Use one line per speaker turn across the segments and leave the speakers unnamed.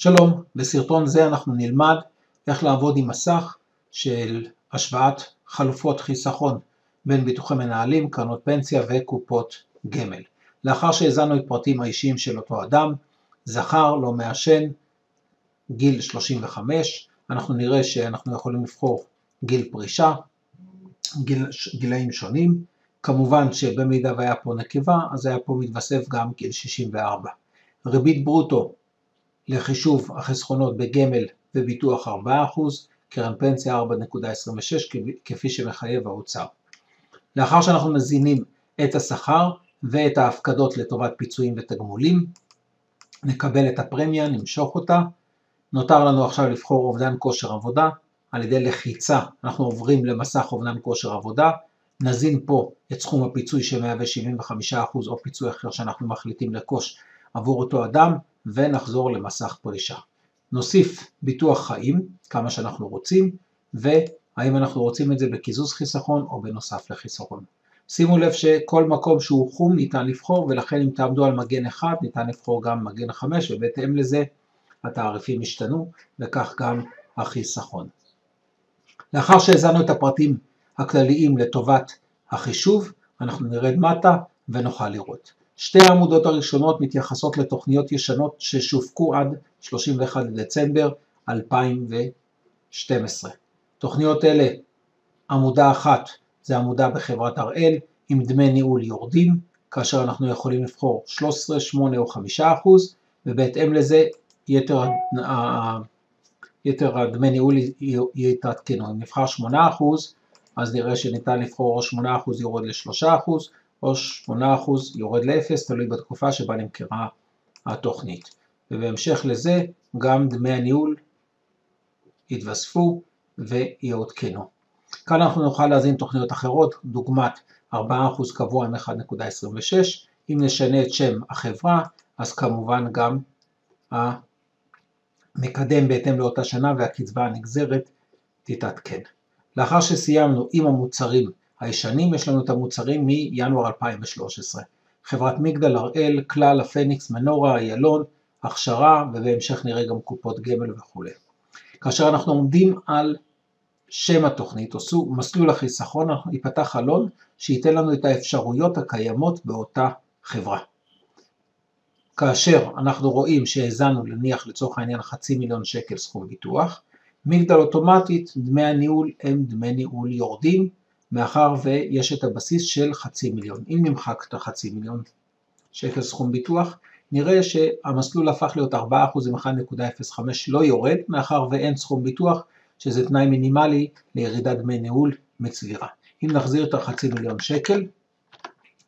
שלום, בסרטון זה אנחנו נלמד איך לעבוד עם מסך של השוואת חלופות חיסכון בין ביטוחי מנהלים, קרנות פנסיה וקופות גמל. לאחר שהזנו את פרטים האישיים של אותו אדם, זכר, לא מעשן, גיל 35, אנחנו נראה שאנחנו יכולים לבחור גיל פרישה, גילאים שונים, כמובן שבמידה והיה פה נקבה, אז היה פה מתווסף גם גיל 64. ריבית ברוטו לחישוב החסכונות בגמל וביטוח 4%, קרן פנסיה 4.26 כפי שמחייב האוצר. לאחר שאנחנו מזינים את השכר ואת ההפקדות לטובת פיצויים ותגמולים, נקבל את הפרמיה, נמשוך אותה. נותר לנו עכשיו לבחור אובדן כושר עבודה. על ידי לחיצה אנחנו עוברים למסך אובדן כושר עבודה, נזין פה את סכום הפיצוי שמהווה 75% או פיצוי אחר שאנחנו מחליטים לרכוש עבור אותו אדם, ונחזור למסך פרישה. נוסיף ביטוח חיים, כמה שאנחנו רוצים, והאם אנחנו רוצים את זה בקיזוז חיסכון או בנוסף לחיסכון. שימו לב שכל מקום שהוא חום ניתן לבחור, ולכן אם תעמדו על מגן 1 ניתן לבחור גם מגן 5, ובהתאם לזה התעריפים השתנו, וכך גם החיסכון. לאחר שהזנו את הפרטים הכלליים לטובת החישוב, אנחנו נרד מטה ונוכל לראות. שתי העמודות הראשונות מתייחסות לתוכניות ישנות ששווקו עד 31 לדצמבר 2012. תוכניות אלה, עמודה אחת זה עמודה בחברת הראל עם דמי ניהול יורדים, כאשר אנחנו יכולים לבחור 13, 8 או 5%, ובהתאם לזה יתר הדמי ניהול יתעדכנו. אם נבחר 8%, אז נראה שניתן לבחור או 8% יורד ל3%, או 8% יורד ל0, תלוי בתקופה שבה נמכרה התוכנית. ובהמשך לזה גם דמי הניהול יתווספו ויעודכנו. כאן אנחנו נוכל להזין תוכניות אחרות, דוגמת 4% קבוע עם 1.26, אם נשנה את שם החברה, אז כמובן גם המקדם בהתאם לאותה שנה והקצבה הנגזרת תתעדכן. לאחר שסיימנו עם המוצרים הישנים, יש לנו את המוצרים מינואר 2013. חברת מגדל, הראל, כלל, הפניקס, מנורה, איילון, הכשרה, ובהמשך נראה גם קופות גמל וכו'. כאשר אנחנו עומדים על שם התוכנית, או מסלול החיסכון, ייפתח חלון שייתן לנו את האפשרויות הקיימות באותה חברה. כאשר אנחנו רואים שהזנו לניח לצורך העניין 500,000 שקל סכום ביטוח, מגדל אוטומטית, דמי הניהול הם דמי ניהול יורדים, מאחר ויש את הבסיס של 500,000. אם נמחק את 500,000 שקל סכום ביטוח, נראה שהמסלול הפך להיות 4% עם 1.05 לא יורד, מאחר ואין סכום ביטוח, שזה תנאי מינימלי לירידת דמי ניהול מצבירה. אם נחזיר את 500,000 שקל,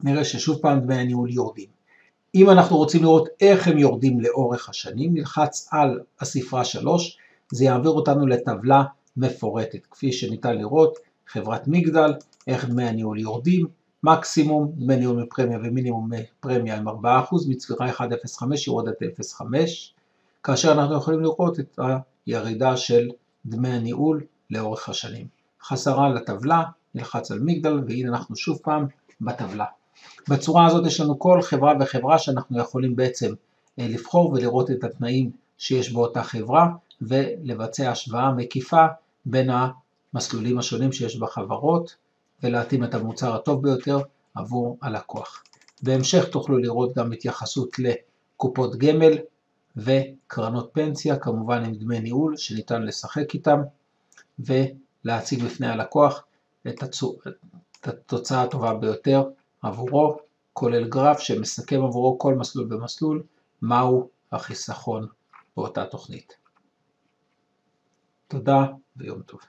נראה ששוב פעם דמי הניהול יורדים. אם אנחנו רוצים לראות איך הם יורדים לאורך השנים, נלחץ על הספרה 3, זה יעביר אותנו לטבלה מפורטת. כפי שניתן לראות, חברת מגדל, איך דמי הניהול יורדים, מקסימום דמי ניהול מפרמיה ומינימום פרמיה עם 4%, מצבירה 1.05 יורד עד 0.5, כאשר אנחנו יכולים לראות את הירידה של דמי הניהול לאורך השנים. חזרה לטבלה, נלחץ על מגדל, והנה אנחנו שוב פעם בטבלה. בצורה הזאת יש לנו כל חברה וחברה שאנחנו יכולים בעצם לבחור ולראות את התנאים שיש באותה חברה, ולבצע השוואה מקיפה בין המסלולים השונים שיש בחברות, ולהתאים את המוצר הטוב ביותר עבור הלקוח. בהמשך תוכלו לראות גם התייחסות לקופות גמל וקרנות פנסיה, כמובן עם דמי ניהול שניתן לשחק איתם, ולהציג בפני הלקוח את התוצאה הטובה ביותר עבורו, כולל גרף שמסכם עבורו כל מסלול במסלול, מהו החיסכון באותה תוכנית. תודה ויום טוב.